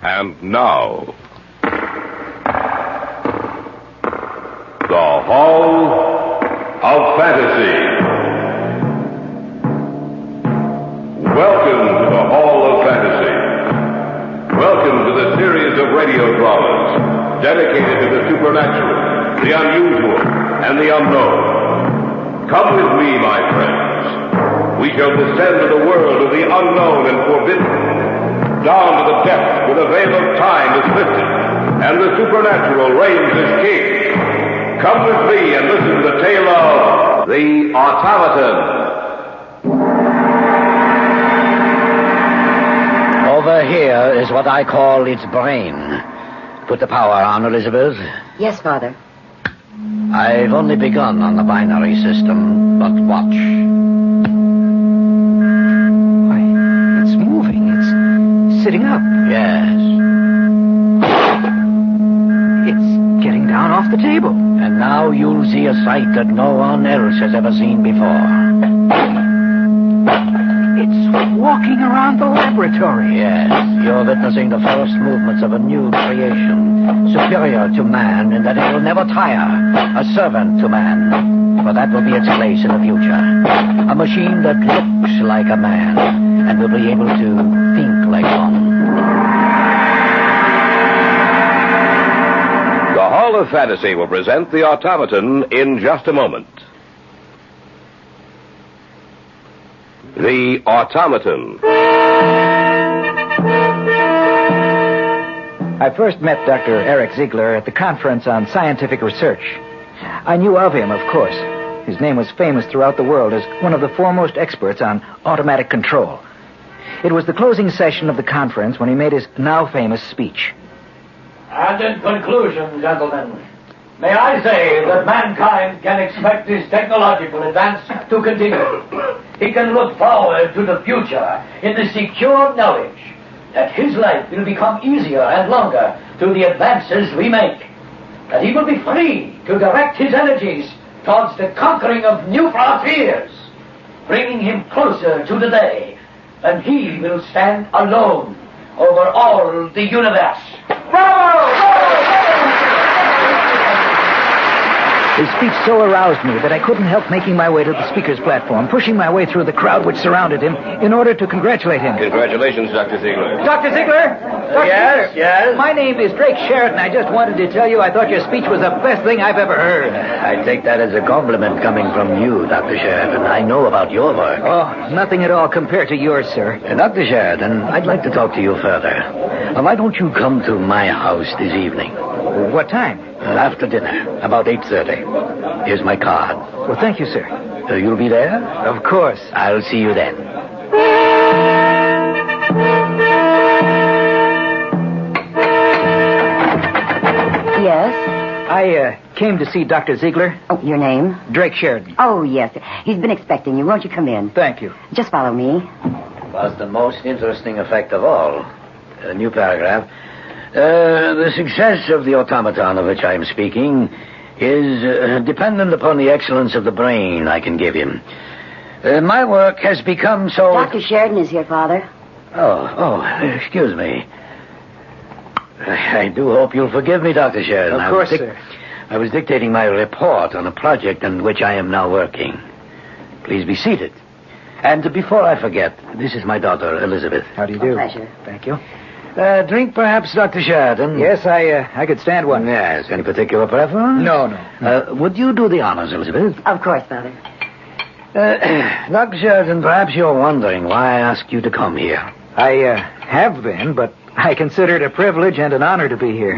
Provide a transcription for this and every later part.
And now, the Hall of Fantasy. Welcome to the Hall of Fantasy. Welcome to the series of radio dramas dedicated to the supernatural, the unusual, and the unknown. Come with me, my friends. We shall descend to the world of the unknown and forbidden, down to the depths where the veil of time is lifted, and the supernatural reigns as king. Come with me and listen to the tale of the Automaton. Over here is what I call its brain. Put the power on, Elizabeth. Yes, Father. I've only begun on the binary system, but watch. Why, it's moving. It's sitting up. Yes. It's getting down off the table. And now you'll see a sight that no one else has ever seen before. It's walking around the laboratory. Yes, you're witnessing the first movements of a new creation, superior to man in that it will never tire, a servant to man, for that will be its place in the future. A machine that looks like a man and will be able to think like one. The Hall of Fantasy will present the Automaton in just a moment. The Automaton. I first met Dr. Eric Ziegler at the conference on scientific research. I knew of him, of course. His name was famous throughout the world as one of the foremost experts on automatic control. It was the closing session of the conference when he made his now famous speech. And in conclusion, gentlemen, may I say that mankind can expect his technological advance to continue. He can look forward to the future in the secure knowledge that his life will become easier and longer through the advances we make. That he will be free to direct his energies towards the conquering of new frontiers, bringing him closer to the day when he will stand alone over all the universe. Bravo! His speech so aroused me that I couldn't help making my way to the speaker's platform, pushing my way through the crowd which surrounded him in order to congratulate him. Congratulations, Dr. Ziegler. Dr. Ziegler? Yes? My name is Drake Sheridan. I just wanted to tell you I thought your speech was the best thing I've ever heard. I take that as a compliment coming from you, Dr. Sheridan. I know about your work. Oh, nothing at all compared to yours, sir. Dr. Sheridan, I'd like to talk to you further. Why don't you come to my house this evening? What time? After dinner, about 8:30. Here's my card. Well, thank you, sir. You'll be there? Of course. I'll see you then. Yes? I came to see Dr. Ziegler. Oh, your name? Drake Sheridan. Oh, yes. He's been expecting you. Won't you come in? Thank you. Just follow me. Was the most interesting effect of all. A new paragraph. The success of the automaton of which I am speaking is dependent upon the excellence of the brain I can give him. My work has become so... Dr. Sheridan is here, Father. Oh, excuse me. I do hope you'll forgive me, Dr. Sheridan. Of course, sir. I was dictating my report on a project on which I am now working. Please be seated. And before I forget, this is my daughter, Elizabeth. How do you do? A pleasure. Thank you. Drink perhaps, Dr. Sheridan? Yes, I could stand one. Yes. Any particular preference? No. Would you do the honors, Elizabeth? Of course, Father. Dr. Sheridan, perhaps you're wondering why I asked you to come here. I have been, but I consider it a privilege and an honor to be here.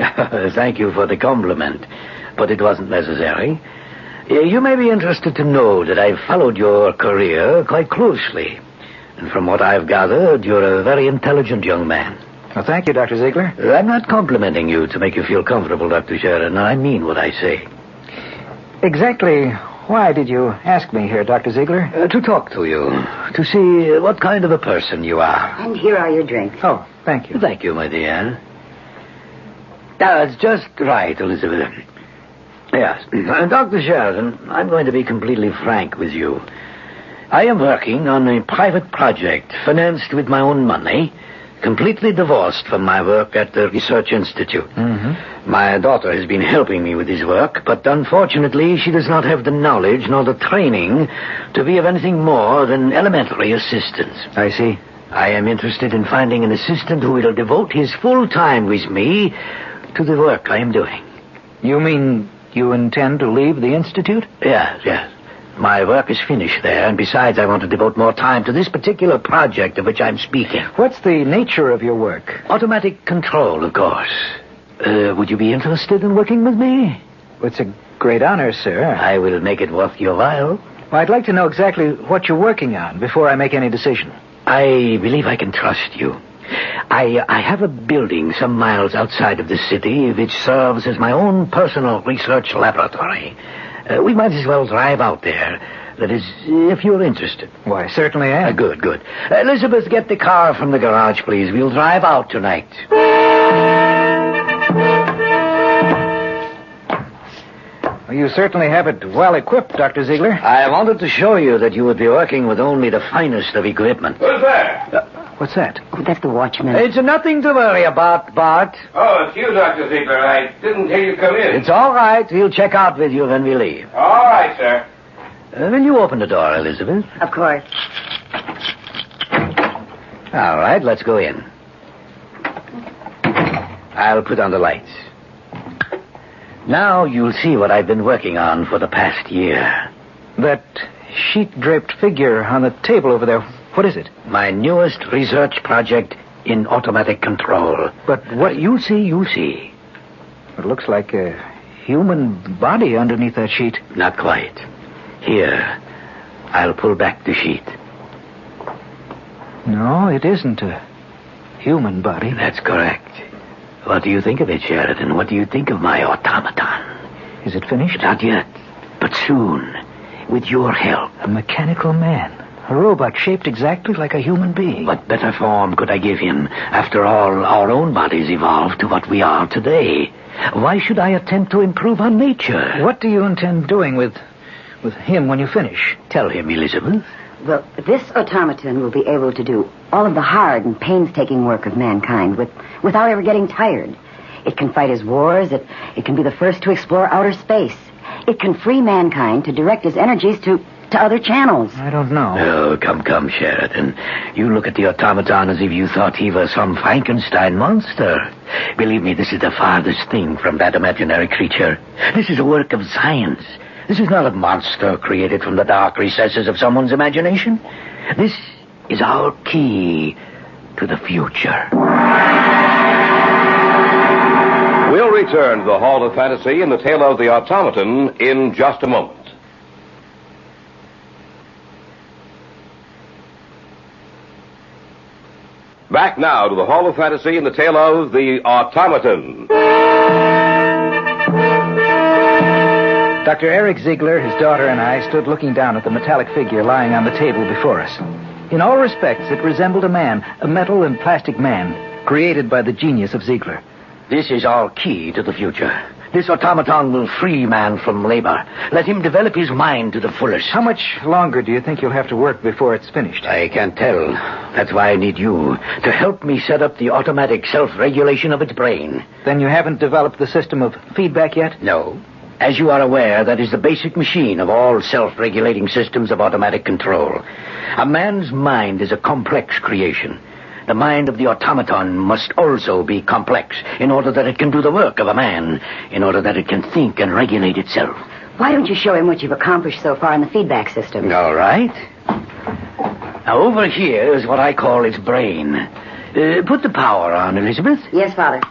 Thank you for the compliment, but it wasn't necessary. You may be interested to know that I've followed your career quite closely. And from what I've gathered, you're a very intelligent young man. Well, thank you, Dr. Ziegler. I'm not complimenting you to make you feel comfortable, Dr. Sheridan. I mean what I say. Exactly why did you ask me here, Dr. Ziegler? To talk to you, to see what kind of a person you are. And here are your drinks. Oh, thank you. Thank you, my dear. That's just right, Elizabeth. Yes. Dr. Sheridan, I'm going to be completely frank with you. I am working on a private project financed with my own money completely divorced from my work at the Research Institute. Mm-hmm. My daughter has been helping me with this work, but unfortunately she does not have the knowledge nor the training to be of anything more than elementary assistance. I see. I am interested in finding an assistant who will devote his full time with me to the work I am doing. You mean you intend to leave the Institute? Yes. My work is finished there, and besides, I want to devote more time to this particular project of which I'm speaking. What's the nature of your work? Automatic control, of course. Would you be interested in working with me? It's a great honor, sir. I will make it worth your while. Well, I'd like to know exactly what you're working on before I make any decision. I believe I can trust you. I have a building some miles outside of the city which serves as my own personal research laboratory. We might as well drive out there. That is, if you're interested. Why, certainly I am. Good. Elizabeth, get the car from the garage, please. We'll drive out tonight. Well, you certainly have it well equipped, Dr. Ziegler. I wanted to show you that you would be working with only the finest of equipment. Who's there? What's that? Oh, that's the watchman. It's nothing to worry about, Bart. Oh, it's you, Dr. Ziegler. I didn't hear you come in. It's all right. He'll check out with you when we leave. All right, sir. Will you open the door, Elizabeth? Of course. All right, let's go in. I'll put on the lights. Now you'll see what I've been working on for the past year. That sheet-draped figure on the table over there, what is it? My newest research project in automatic control. But what... You'll see. It looks like a human body underneath that sheet. Not quite. Here, I'll pull back the sheet. No, it isn't a human body. That's correct. What do you think of it, Sheridan? What do you think of my automaton? Is it finished? Not yet, but soon, with your help. A mechanical man. A robot shaped exactly like a human being. What better form could I give him? After all, our own bodies evolved to what we are today. Why should I attempt to improve on nature? What do you intend doing with him when you finish? Tell him, Elizabeth. Well, this automaton will be able to do all of the hard and painstaking work of mankind without ever getting tired. It can fight his wars. It can be the first to explore outer space. It can free mankind to direct his energies to other channels. I don't know. Oh, come, Sheridan. You look at the automaton as if you thought he was some Frankenstein monster. Believe me, this is the farthest thing from that imaginary creature. This is a work of science. This is not a monster created from the dark recesses of someone's imagination. This is our key to the future. We'll return to the Hall of Fantasy and the tale of the automaton in just a moment. Back now to the Hall of Fantasy and the tale of the automaton. Dr. Eric Ziegler, his daughter, and I stood looking down at the metallic figure lying on the table before us. In all respects, it resembled a man, a metal and plastic man, created by the genius of Ziegler. This is our key to the future. This automaton will free man from labor. Let him develop his mind to the fullest. How much longer do you think you'll have to work before it's finished? I can't tell. That's why I need you to help me set up the automatic self-regulation of its brain. Then you haven't developed the system of feedback yet? No. As you are aware, that is the basic machine of all self-regulating systems of automatic control. A man's mind is a complex creation. The mind of the automaton must also be complex in order that it can do the work of a man, in order that it can think and regulate itself. Why don't you show him what you've accomplished so far in the feedback system? All right. Now, over here is what I call its brain. Put the power on, Elizabeth. Yes, Father.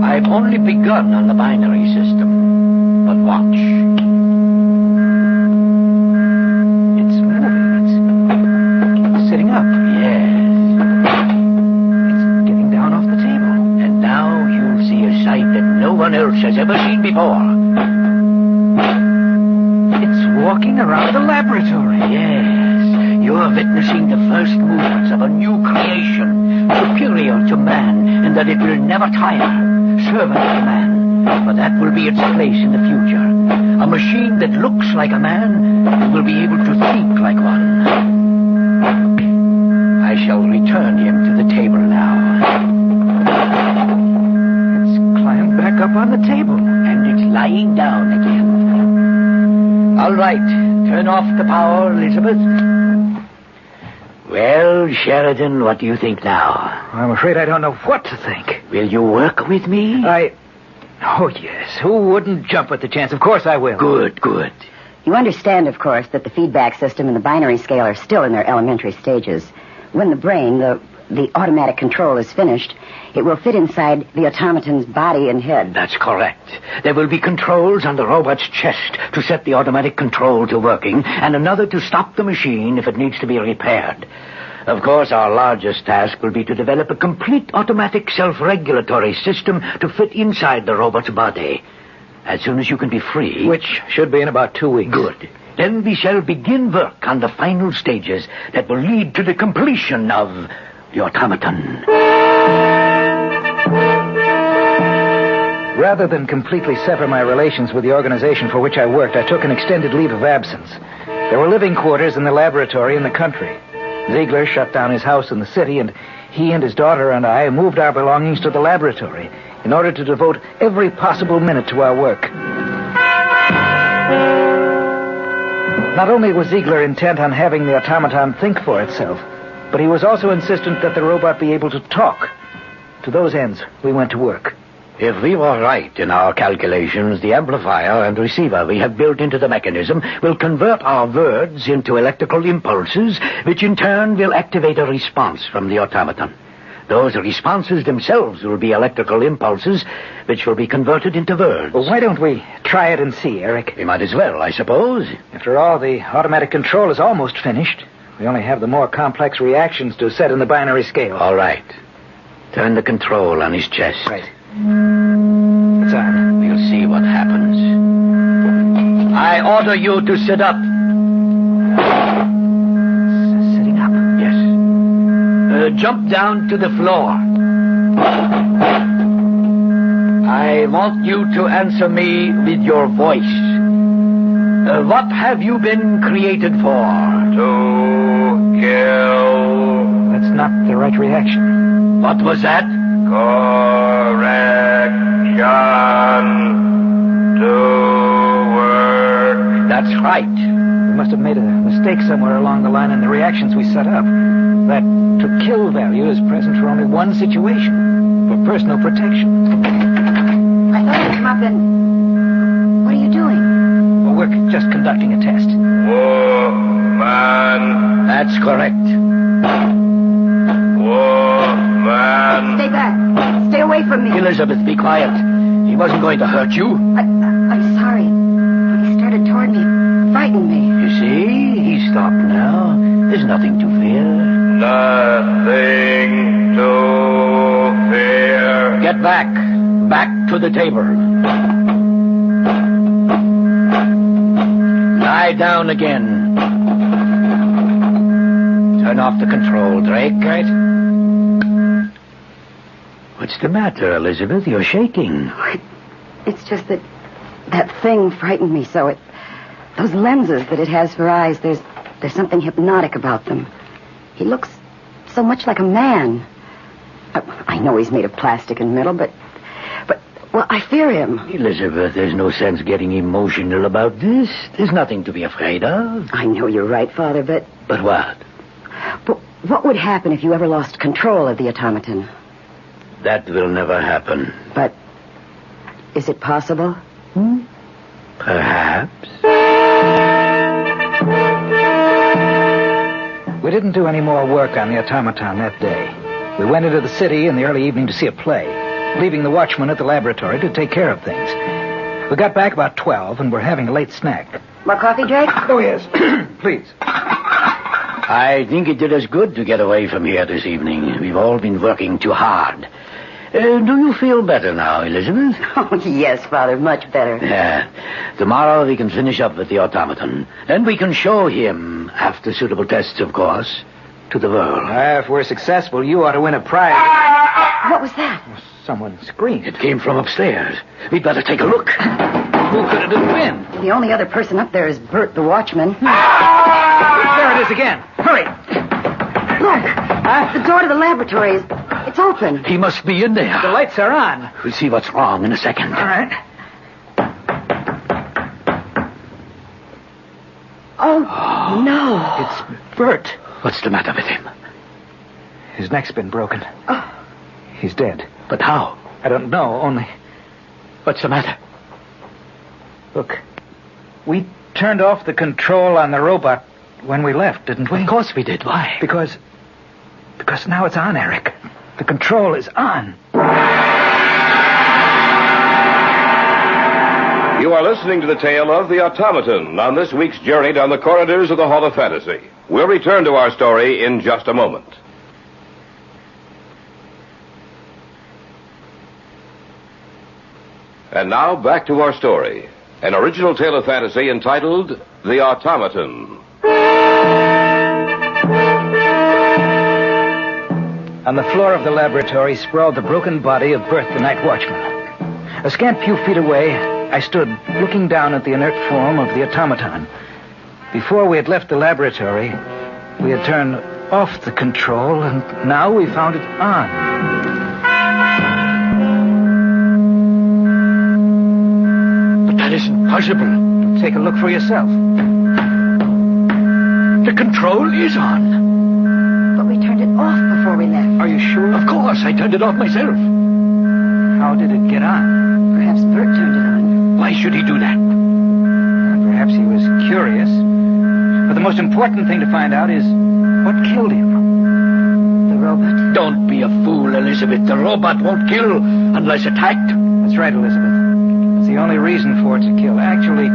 I've only begun on the binary system. But watch. It's moving. It's sitting up. Yes. It's getting down off the table. And now you'll see a sight that no one else has ever seen before. It's walking around the laboratory. Yes. You're witnessing the first movements of a new creation, superior to man, in that it will never tire. Servant of man, but that will be its place in the future. A machine that looks like a man and will be able to think like one. I I shall return him to the table now. It's climbed back up on the table. And it's lying down again. All right. Turn off the power, Elizabeth. Well, Sheridan, what do you think now? I'm afraid I don't know what to think. Will you work with me? Oh, yes. Who wouldn't jump at the chance? Of course I will. Good. You understand, of course, that the feedback system and the binary scale are still in their elementary stages. When the brain, the automatic control is finished, it will fit inside the automaton's body and head. That's correct. There will be controls on the robot's chest to set the automatic control to working, and another to stop the machine if it needs to be repaired. Of course, our largest task will be to develop a complete automatic self-regulatory system to fit inside the robot's body. As soon as you can be free... Which should be in about 2 weeks. Good. Then we shall begin work on the final stages that will lead to the completion of the automaton. Rather than completely sever my relations with the organization for which I worked, I took an extended leave of absence. There were living quarters in the laboratory in the country. Ziegler shut down his house in the city, and he and his daughter and I moved our belongings to the laboratory in order to devote every possible minute to our work. Not only was Ziegler intent on having the automaton think for itself, but he was also insistent that the robot be able to talk. To those ends, we went to work. If we were right in our calculations, the amplifier and receiver we have built into the mechanism will convert our words into electrical impulses, which in turn will activate a response from the automaton. Those responses themselves will be electrical impulses, which will be converted into words. Well, why don't we try it and see, Eric? We might as well, I suppose. After all, the automatic control is almost finished. We only have the more complex reactions to set in the binary scale. All right. Turn the control on his chest. Right. It's on. We'll see what happens. I order you to sit up. Sitting up? Yes. Jump down to the floor. I want you to answer me with your voice. What have you been created for? To kill. That's not the right reaction. What was that? Correction. To work. That's right. We must have made a mistake somewhere along the line in the reactions we set up. That to kill value is present for only one situation, for personal protection. I thought you'd come up and... What are you doing? Well, we're just conducting a test. Woman. That's correct. Woman. Stay back. Stay away from me. Elizabeth, be quiet. He wasn't going to hurt you. I'm sorry. He started toward me. Frightened me. You see, he's stopped now. There's nothing to fear. Nothing to fear. Get back. Back to the table. Lie down again. Turn off the control, Drake. Right. What's the matter, Elizabeth? You're shaking. It's just that thing frightened me so. Those lenses that it has for eyes, there's something hypnotic about them. He looks so much like a man. I know he's made of plastic and metal, but well, I fear him. Elizabeth, there's no sense getting emotional about this. There's nothing to be afraid of. I know you're right, Father, but... But what? But what would happen if you ever lost control of the automaton? That will never happen. But is it possible? Perhaps. We didn't do any more work on the automaton that day. We went into the city in the early evening to see a play, leaving the watchman at the laboratory to take care of things. We got back about 12 and were having a late snack. More coffee, Drake? Oh, yes. Please. I think it did us good to get away from here this evening. We've all been working too hard. Do you feel better now, Elizabeth? Oh, yes, Father, much better. Yeah. Tomorrow we can finish up with the automaton. Then we can show him, after suitable tests, of course, to the world. If we're successful, you ought to win a prize. What was that? Someone screamed. It came from upstairs. We'd better take a look. Who could it have been? The only other person up there is Bert, the watchman. There it is again. Hurry. Look! The door to the laboratory it's open. He must be in there. The lights are on. We'll see what's wrong in a second. All right. Oh, no. It's Bert. What's the matter with him? His neck's been broken. Oh. He's dead. But how? I don't know, only... What's the matter? Look, we turned off the control on the robot when we left, didn't we? Of course we did. Why? Because now it's on, Eric. The control is on. You are listening to the tale of the Automaton on this week's journey down the corridors of the Hall of Fantasy. We'll return to our story in just a moment. And now, back to our story. An original tale of fantasy entitled The Automaton. On the floor of the laboratory sprawled the broken body of Bert, the night watchman. A scant few feet away, I stood looking down at the inert form of the automaton. Before we had left the laboratory, we had turned off the control, and now we found it on. But that isn't possible. Take a look for yourself. The control is on. But we turned it off before we left. Are you sure? Of course, I turned it off myself. How did it get on? Perhaps Bert turned it on. Why should he do that? Perhaps he was curious. But the most important thing to find out is what killed him. The robot. Don't be a fool, Elizabeth. The robot won't kill unless attacked. That's right, Elizabeth. It's the only reason for it to kill. Actually,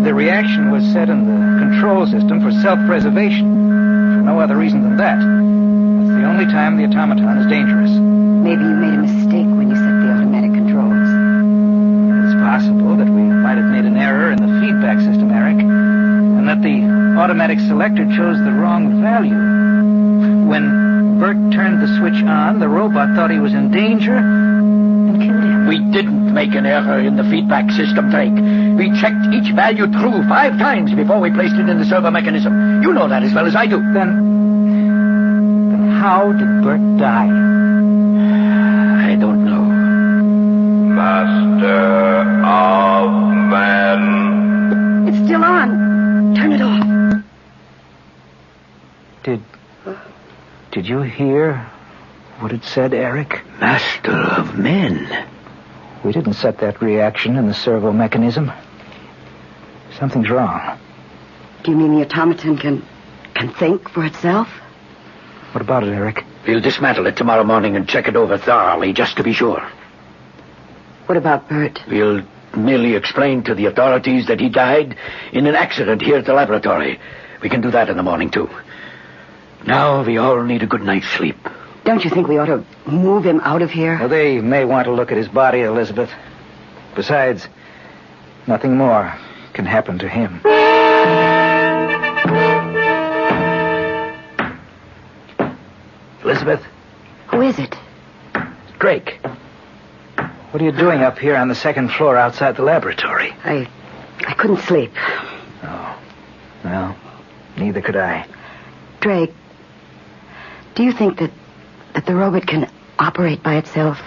the reaction was set in the control system for self-preservation. For no other reason than that. That's the only time the automaton is dangerous. Maybe you made a mistake when you set the automatic controls. It's possible that we might have made an error in the feedback system, Eric, and that the automatic selector chose the wrong value. When Bert turned the switch on, the robot thought he was in danger and killed him. We didn't make an error in the feedback system, Drake. We checked each value through 5 times before we placed it in the servo mechanism. You know that as well as I do. Then how did Bert die? I don't know. Master of Man. It's still on. Turn it off. Did you hear what it said, Eric? Master of men. We didn't set that reaction in the servo mechanism. Something's wrong. Do you mean the automaton can think for itself? What about it, Eric? We'll dismantle it tomorrow morning and check it over thoroughly, just to be sure. What about Bert? We'll merely explain to the authorities that he died in an accident here at the laboratory. We can do that in the morning, too. Now we all need a good night's sleep. Don't you think we ought to move him out of here? Well, they may want to look at his body, Elizabeth. Besides, nothing more can happen to him. Elizabeth? Who is it? Drake. What are you doing up here on the second floor outside the laboratory? I couldn't sleep. Oh. Well, neither could I. Drake, do you think that the robot can operate by itself?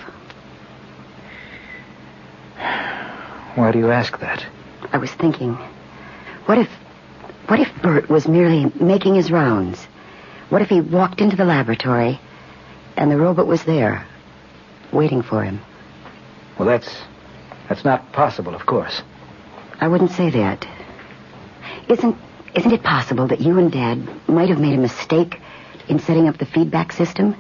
Why do you ask that? I was thinking, what if Bert was merely making his rounds? What if he walked into the laboratory and the robot was there, waiting for him? Well, that's not possible, of course. I wouldn't say that. Isn't it possible that you and Dad might have made a mistake in setting up the feedback system?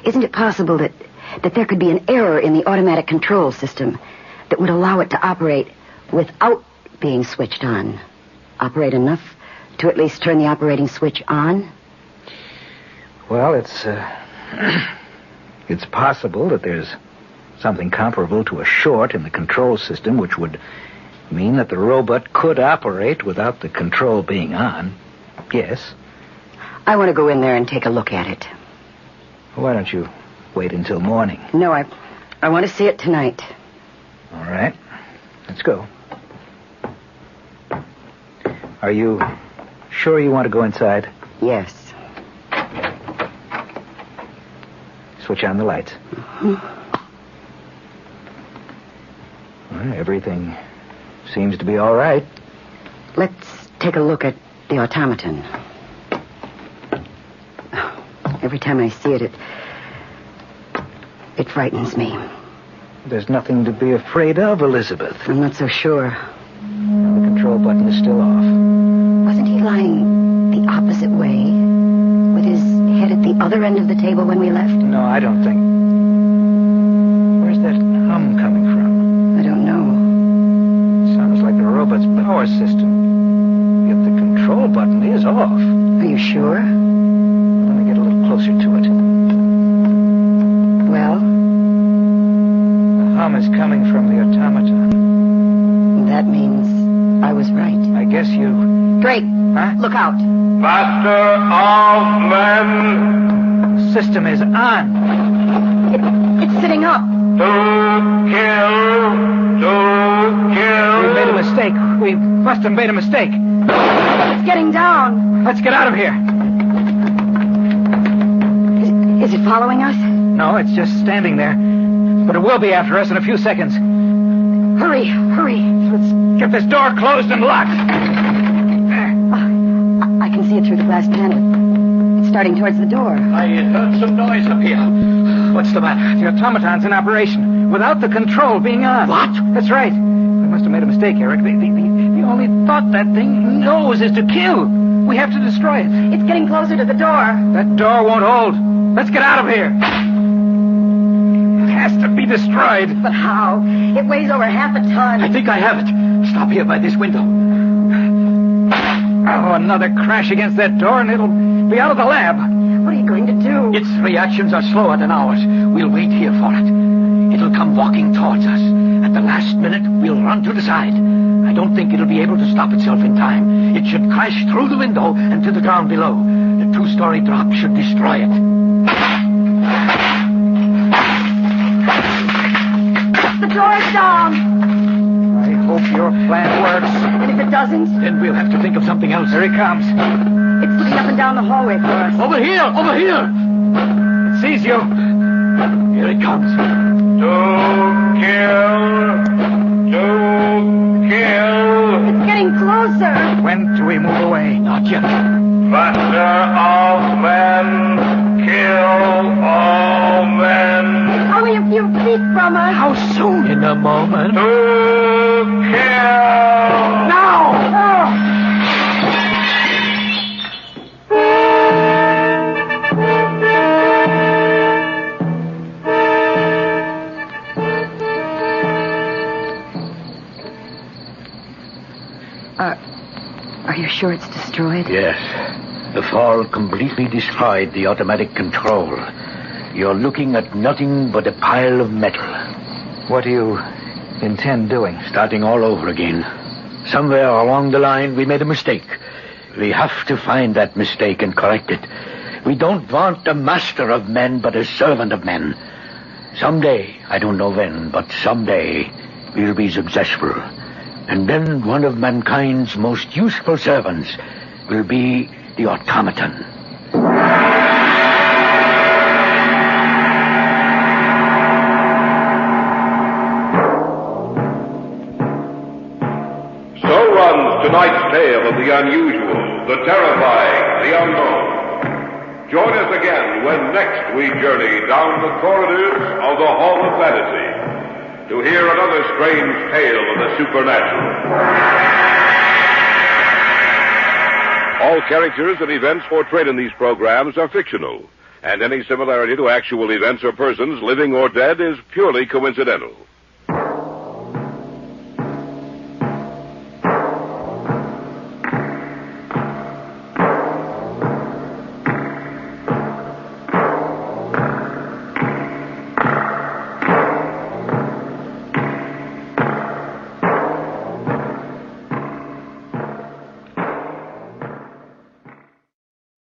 Isn't it possible that there could be an error in the automatic control system that would allow it to operate without being switched on? Operate enough to at least turn the operating switch on? Well, it's possible that there's something comparable to a short in the control system, which would mean that the robot could operate without the control being on. Yes. I want to go in there and take a look at it. Why don't you wait until morning? No, I want to see it tonight. All right. Let's go. Are you sure you want to go inside? Yes. Switch on the lights. Well, everything seems to be all right. Let's take a look at the automaton. Every time I see it frightens me. There's nothing to be afraid of, Elizabeth. I'm not so sure. The control button is still off. Wasn't he lying the opposite way, with his head at the other end of the table when we left? No, I don't think. Where's that hum coming from? I don't know. Sounds like the robot's power system. Yet the control button is off. Are you sure? Let me get a little closer to it. Well? The hum is coming from the automaton. That means I was right. I guess you... Drake, look out. Master of men. The system is on. It's sitting up. To kill. We made a mistake. We must have made a mistake. It's getting down. Let's get out of here. Is it following us? No, it's just standing there. But it will be after us in a few seconds. Hurry. Let's get this door closed and locked. I can see it through the glass panel. It's starting towards the door. I heard some noise up here. What's the matter? The automaton's in operation, without the control being on. What? That's right. We must have made a mistake, Eric. The only thought that thing knows is to kill. We have to destroy it. It's getting closer to the door. That door won't hold. Let's get out of here. It has to be destroyed. But how? It weighs over half a ton. I think I have it. Stop here by this window. Oh, another crash against that door and it'll be out of the lab. What are you going to do? Its reactions are slower than ours. We'll wait here for it. It'll come walking towards us. At the last minute, we'll run to the side. I don't think it'll be able to stop itself in time. It should crash through the window and to the ground below. The two-story drop should destroy it. The door's down. I hope your plan works. And if it doesn't? Then we'll have to think of something else. Here he comes. It's looking up and down the hallway for us. Over here! It sees you. Here it comes. To kill. It's getting closer. When do we move away? Not yet. Master of men. Kill all men. Only a few feet from us. How soon? In a moment. To kill. Now! Are you sure it's destroyed? Yes. The fall completely destroyed the automatic control. You're looking at nothing but a pile of metal. What do you intend doing? Starting all over again. Somewhere along the line, we made a mistake. We have to find that mistake and correct it. We don't want a master of men, but a servant of men. Someday, I don't know when, but someday, we'll be successful. And then one of mankind's most useful servants will be the automaton. So runs tonight's tale of the unusual, the terrifying, the unknown. Join us again when next we journey down the corridors of the Hall of Fantasy to hear another strange tale of the supernatural. All characters and events portrayed in these programs are fictional, and any similarity to actual events or persons, living or dead, is purely coincidental.